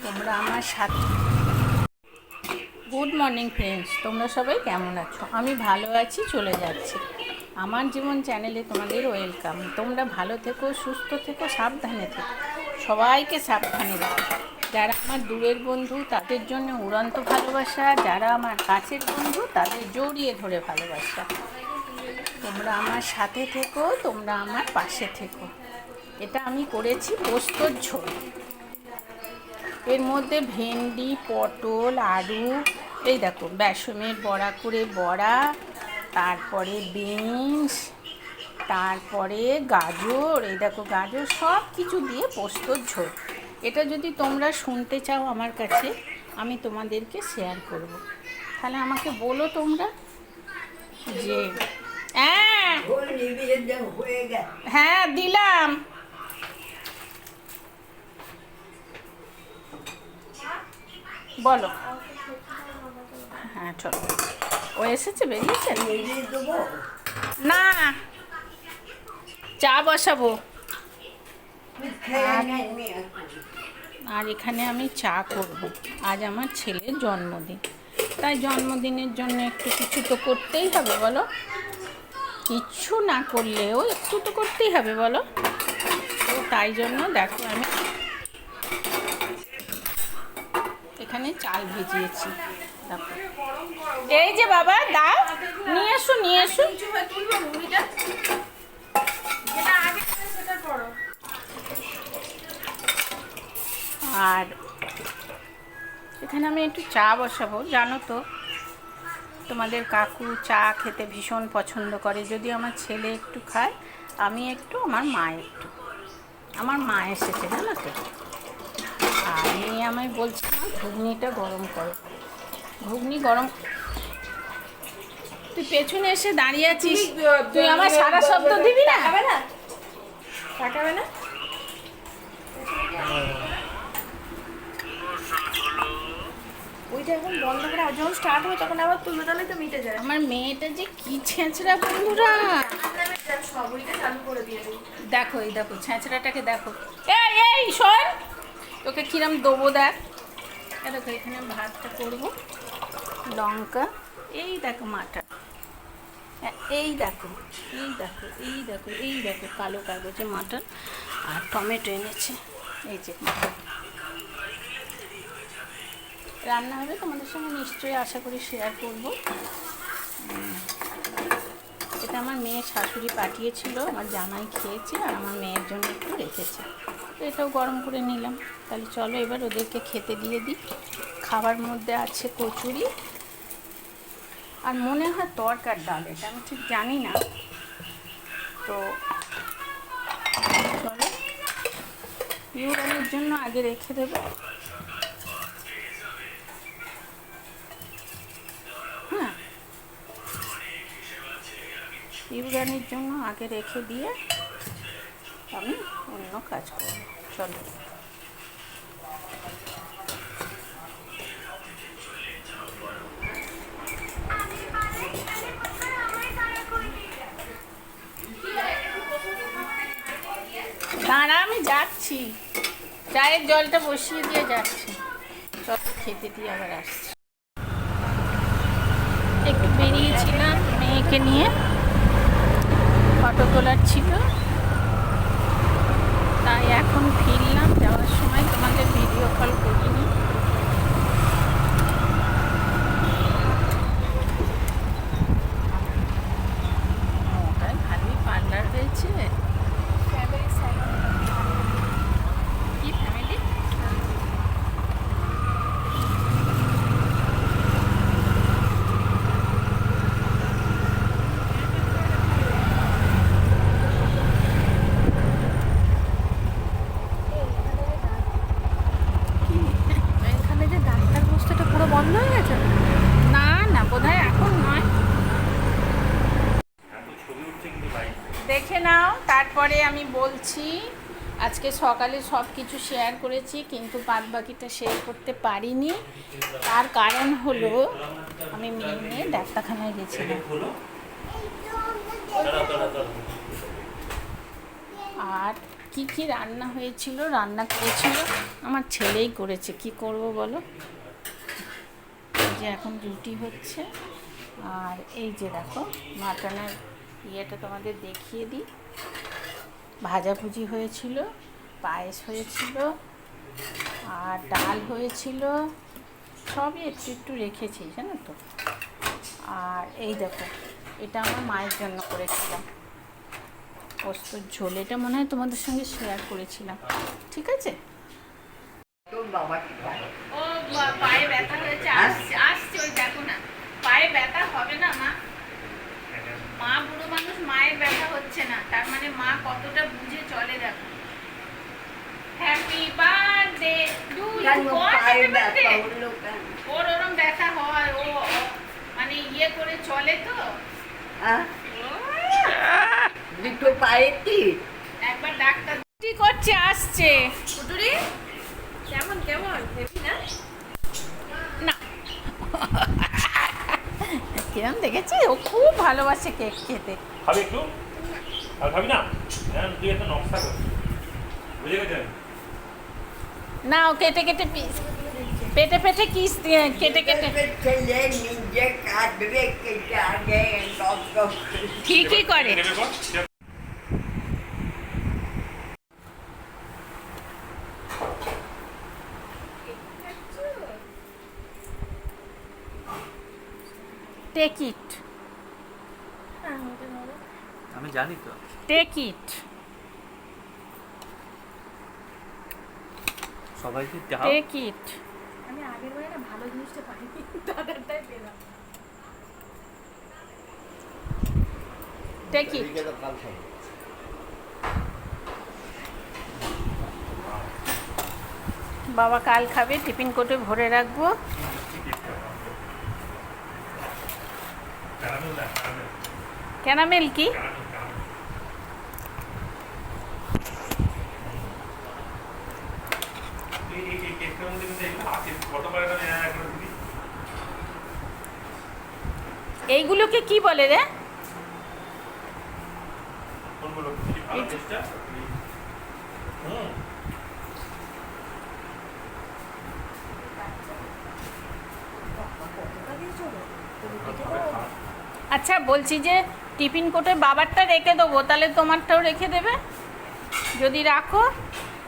তোমরা আমার সাথে গুড মর্নিং ফ্রেন্ডস, তোমরা সবাই কেমন আছো? আমি ভালো আছি, চলে যাচ্ছি। আমার জীবন চ্যানেলে তোমাদের ওয়েলকাম। তোমরা ভালো থেকো, সুস্থ থেকো, সাবধানে থেকো, সবাইকে সাবধানে রাখো। যারা আমার দূরের বন্ধু তাদের জন্য উড়ন্ত ভালোবাসা, যারা আমার কাছের বন্ধু তাদের জড়িয়ে ধরে ভালোবাসা। তোমরা আমার সাথে থেকো, তোমরা আমার পাশে থেকো। এটা আমি করেছি পোস্তর ঝোল। এর মধ্যে ভেন্ডি, পটল, আলু, এই দেখো বেসনের বড়া করে বড়া, তারপরে বিনস, তারপরে গাজর, এই দেখো গাজর, সব কিছু দিয়ে পোস্তর ঝোল। এটা যদি তোমরা শুনতে চাও আমার কাছে, আমি তোমাদেরকে শেয়ার করব। তাহলে আমাকে বলো তোমরা যে হ্যাঁ দিলাম। বলো। হ্যাঁ চলো, ও এসেছে, বেরিয়েছে না, চা বসাবো। আর এখানে আমি চা করব। আজ আমার ছেলের জন্মদিন, তাই জন্মদিনের জন্য একটু কিছু তো করতেই হবে, বলো। কিচ্ছু না করলেও একটু তো করতেই হবে, বলো। তো তাই জন্য দেখো আমি এখানে চাল ভিজিয়েছি। দেখো, এই যে বাবা দাও, নিয়ে এসো নিয়ে এসো। আর এখানে আমি একটু চা বসাবো। জানো তো তোমাদের কাকু চা খেতে ভীষণ পছন্দ করে। যদি আমার ছেলে একটু খায়, আমি একটু, আমার মা একটু। আমার মা এসেছে জানো তো। আর নিয়ে আমি বলছিলাম ঘুগনিটা গরম করো। ঘুগনি গরম। তুই পেছনে এসে দাঁড়িয়ে আছিস, তুই আমার সারা শব্দ দিবি না? তাকাবে না। ওইটা এখন বন্ধ করে আর যখন স্টার্ট হবে তখন আবার তুলবে, তাহলে তো মিটে যায়। আমার মেয়েটা যে কি ছেঁচড়া বন্ধুরা। দেখো এই দেখো ছেঁচড়াটাকে দেখো। এই এই শোন, তোকে কিরম দেবো দেখ। দেখো এখানে ভাতটা করবো, লঙ্কা, এই দেখো মাটা, এই দেখো এই দেখো এই দেখো এই দেখো কালো কাগজে মাটন, আর টমেটো এনেছে, এই যে রান্না হবে। তোমাদের সঙ্গে নিশ্চয়ই আশা করি শেয়ার করবো। এটা আমার মেয়ের শাশুড়ি পাঠিয়েছিল, আমার জামাই খেয়েছে, আর আমার মেয়ের জন্য একটু রেখেছে। তো এটাও গরম করে নিলাম। তাহলে চলো এবার ওদেরকে খেতে দিয়ে দিই। খাবার মধ্যে আছে কচুরি, আর মনে হয় তরকার ডাল, এটা আমি ঠিক জানি না। তো চলো ইউরানির জন্য আগে রেখে দেবো। হ্যাঁ, ইউরানির জন্য আগে রেখে দিয়ে আমি অন্য কাজ করব। চলো দাঁড়া, আমি যাচ্ছি, চায়ের জলটা বসিয়ে দিয়ে যাচ্ছি। চল খেতে দিয়ে আবার আসছি। একটু বেরিয়েছিলাম মেয়েকে নিয়ে, ফটো তোলার ছিল, তাই এখন ফিরলাম। যাওয়ার সময় তোমাদের ভিডিও কল করিনি। ওটাই ভালোই পার্লার হয়েছে। কি ফ্যামিলি? এখানে যে ডাক্তার বস্তুটা পুরো বন্ধ হয়ে গেছে। না না, বোধহয় এখন নয়। দেখে নাও, তারপরে আমি বলছি। আজকে সকালে সব কিছু শেয়ার করেছি, কিন্তু বাদ বাকিটা শেয়ার করতে পারিনি। তার কারণ হলো আমি মেয়ে নিয়ে ডাক্তারখানায় গেছিলাম, কি রান্না হয়েছিল, রান্না করেছিল আমার ছেলেই করেছে, কি করব বলো। এই যে এখন রুটি হচ্ছে, আর এই যে দেখো মাটনের ইয়েটা তোমাদের দেখিয়ে দিই। ভাজাভুজি হয়েছিল, পায়েস হয়েছিল, আর ডাল হয়েছিল, সবই একটু একটু রেখেছি জানো তো। আর এই দেখো, এটা আমার মায়ের জন্য করেছিলাম পোস্তর ঝোল, এটা মনে হয় তোমাদের সঙ্গে শেয়ার করেছিলাম, ঠিক আছে। ও পায়ে ব্যথা হয়েছে, আসছে ওই দেখো না, পায়ে ব্যথা হবে না মা, মা বুড়ো মানুষ, মায়ের ব্যথা হচ্ছে না, তার মানে মা কতটা বুঝে চলে দেখো। হ্যাপি বার্থডে টু ইউ, ওর ওরম ব্যথা হয়, ও মানে ইয়ে করে চলে তো। দুটো পায়েতে একবার ডাক্তার কি করছে, আসছে কুটুরি কেমন কেমন হেভি না? না কিরম দেখেছি, ও খুব ভালোবাসে কেক খেতে। খাবি একটু? আর খাবি না? হ্যাঁ, তুই একটা নকশা কর, বুঝে গেছেন? না, ও কেটে কেটে পিস, পেটে পেটে কিস কেটে কেটে ছেলে নিজে কাঁদবে কেটে আগে ঠিকই করে। নেবে বল? টেক ইট, আমি জানি তো। টেক ইট, সবাইকে দাও। Take it. আমি আগের বারে না ভালো জিনিসটা পাইনি, দাদারটাই পেলাম। Take it. বাবা কাল খাবে, টিফিন কোটে ভরে রাখবো। ক্যারামেল না, ক্যারামেল, ক্যারামেল কি? Caramel, caramel. এই কেকটার মধ্যে কিন্তু এগুলো আছে, কতবার এটা নেওয়া করে দিবি? এইগুলোকে কি বলে রে? কোনগুলো? ভালো টেস্টটা? হুম। আচ্ছা বলছি যে টিফিন কোটে বাবারটা রেখে দেবো, তাহলে তোমারটাও রেখে দেবে যদি রাখো।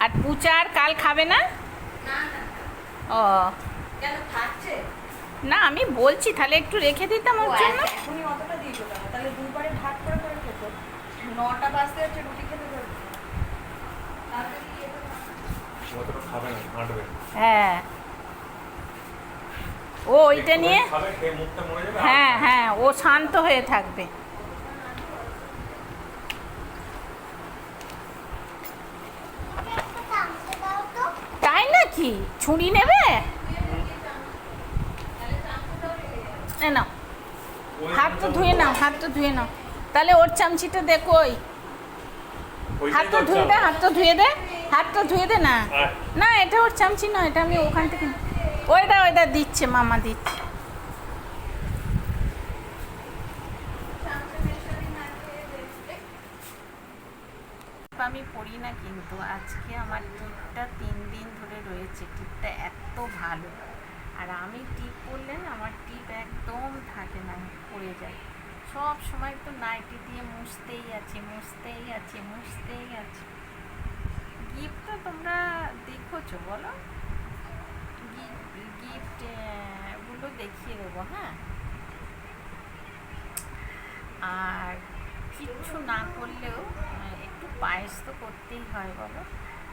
আর পুচা আর কাল খাবে না? ও কেন থাকছে? না, আমি বলছি তাহলে একটু রেখে দিতাম ওর জন্য। এখনই অতটা দিয়ে দিত না, তাহলে দুবারে ভাগ করে করে খেত। 9টা বাজতে হচ্ছে রুটি খেতে পারবে। অতটা খাবে না, হাঁটবে। হ্যাঁ, ও ওইটা নিয়ে, খাবে, খেয়ে মুখটা মরে যাবে। হ্যাঁ হ্যাঁ, ও শান্ত হয়ে থাকবে। তাই নাকি? ছুরি নেবে? এ নাও, হাত তো ধুয়ে নাও, হাত তো ধুয়ে নাও। তাহলে ওর চামচিটা দেখো, ওই হাত তো ধুয়ে দে, হাত তো ধুয়ে দে, হাত তো ধুয়ে দে না। না, এটা ওর চামচি নয়, এটা আমি ওখান থেকে, ওইটা ওইটা দিচ্ছে, মামা দিচ্ছে। আমি পড়ি না, কিন্তু আজকে আমার টিপটা 3 দিন ধরে রয়েছে। টিপটা এত ভালো, আর আমি টিপ পরলে না আমার টিপ একদম থাকে না, পড়ে যায় সব সময়। তো নাইটি দিয়ে মুছতেই আছে, মুছতেই আছে, মুছতেই আছে। গিফটটা তোমরা দেখোছো বলো? গিফট গুলো দেখিয়ে দেবো, হ্যাঁ। আর কিচ্ছু না করলেও একটু পায়েস তো করতেই হয় বলো।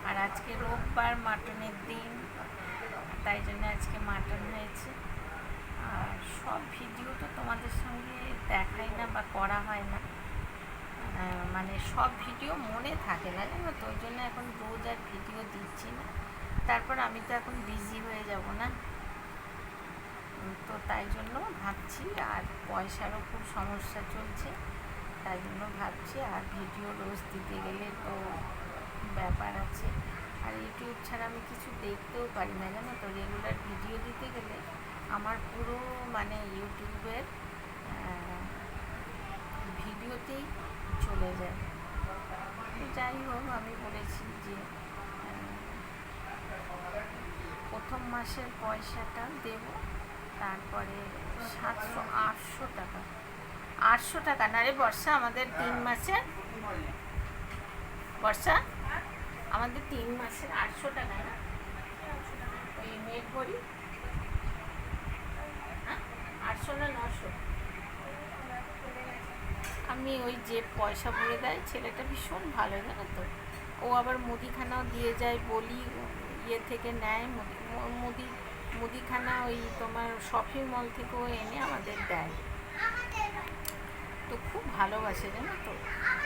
আর আজকে রোববার, মাটনের দিন, তাই জন্য আজকে মাটন হয়েছে। আর সব ভিডিও তো তোমাদের সঙ্গে দেখাই না বা করা হয় না, মানে সব ভিডিও মনে থাকে না জানো তো, ওই জন্য এখন রোজ আর ভিডিও দিচ্ছি না। তারপর আমি তো এখন বিজি হয়ে যাব না, তো তাই জন্য ভাবছি। আর পয়সারও খুব সমস্যা চলছে, তাই জন্য ভাবছি। আর ভিডিও রোজ দিতে গেলে তো ব্যাপার আছে, আর ইউটিউব ছাড়া আমি কিছু দেখতেও পারি না জানো তো। রেগুলার ভিডিও দিতে গেলে আমার পুরো মানে ইউটিউবের ভিডিওতেই চলে যায়, যাই হোক, আমি বলেছি যে প্রথম মাসের পয়সাটা দেব, তারপরে 700-800 টাকা, 800 টাকা না রে বর্ষা, আমাদের 3 মাসের, বর্ষা আমাদের 3 মাসের 800 টাকা না, ওই নেট ভরি 800 না 900। আমি ওই যে পয়সা ভরে দেয় ছেলেটা ভীষণ ভালো, জানো তো। ও আবার মুদিখানাও দিয়ে যায়, বলি ইয়ে থেকে নেয়, মুদিখানা ওই তোমার শপিং মল থেকেও এনে আমাদের দেয়, তো খুব ভালোবাসে, জানো তো।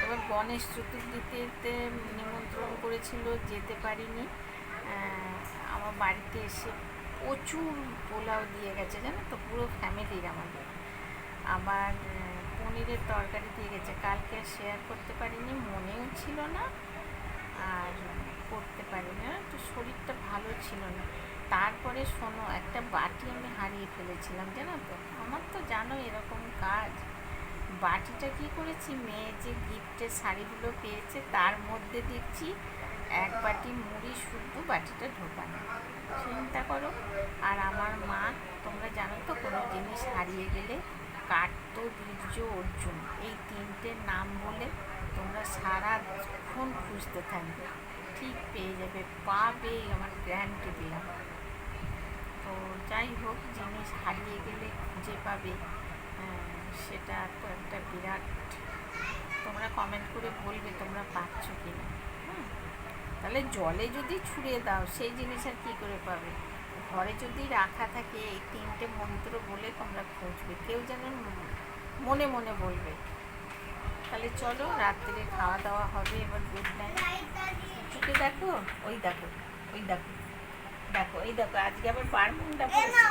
এবার গণেশ চতুর্থীতে নিমন্ত্রণ করেছিল, যেতে পারিনি। আমার বাড়িতে এসে প্রচুর পোলাও দিয়ে গেছে, জানো তো, পুরো ফ্যামিলির আমাদের। আবার পনিরের তরকারি দিয়ে গেছে, কালকে শেয়ার করতে পারিনি, মনেও ছিল না, আর করতে পারিনি না, তো শরীরটা ভালো ছিল না। তারপরে শোনো, একটা বাটি আমি হারিয়ে ফেলেছিলাম, জানো তো। আমার তো জানো এরকম কাজ। বাটিটা কি করেছি, মেয়ে যে গিফটের শাড়িগুলো পেয়েছে তার মধ্যে দেখছি এক বাটি মুড়ি শুদ্ধ বাটিটা ঢোকানো, চিন্তা করো। আর আমার মা, তোমরা জানো তো, কোনো জিনিস হারিয়ে গেলে কার্ত, বীর্য, অর্জুন, এই 3টে নাম বলে তোমরা সারাক্ষণ খুঁজতে থাকবে, ঠিক পেয়ে যাবে, পাবে, আমার গ্যারান্টি দিলাম। তো যাই হোক, জিনিস হারিয়ে গেলে খুঁজে পাবে, সেটা তো একটা বিরাট। তোমরা কমেন্ট করে বলবে তোমরা পাচ্ছ কি না। তাহলে জলে যদি ছুঁড়ে দাও সেই জিনিস আর কী করে পাবে? ঘরে যদি রাখা থাকে, এই 3টে মন্ত্র বলে তোমরা খুঁজবে, কেউ যেন মনে মনে বলবে। তাহলে চলো, রাত্রে খাওয়া দাওয়া হবে, এবার গুড নাইট। চোখে দেখো, ওই দেখো, ওই দেখো, দেখো, এই দেখো, আজকে আবার পারমুনটা পড়েছে।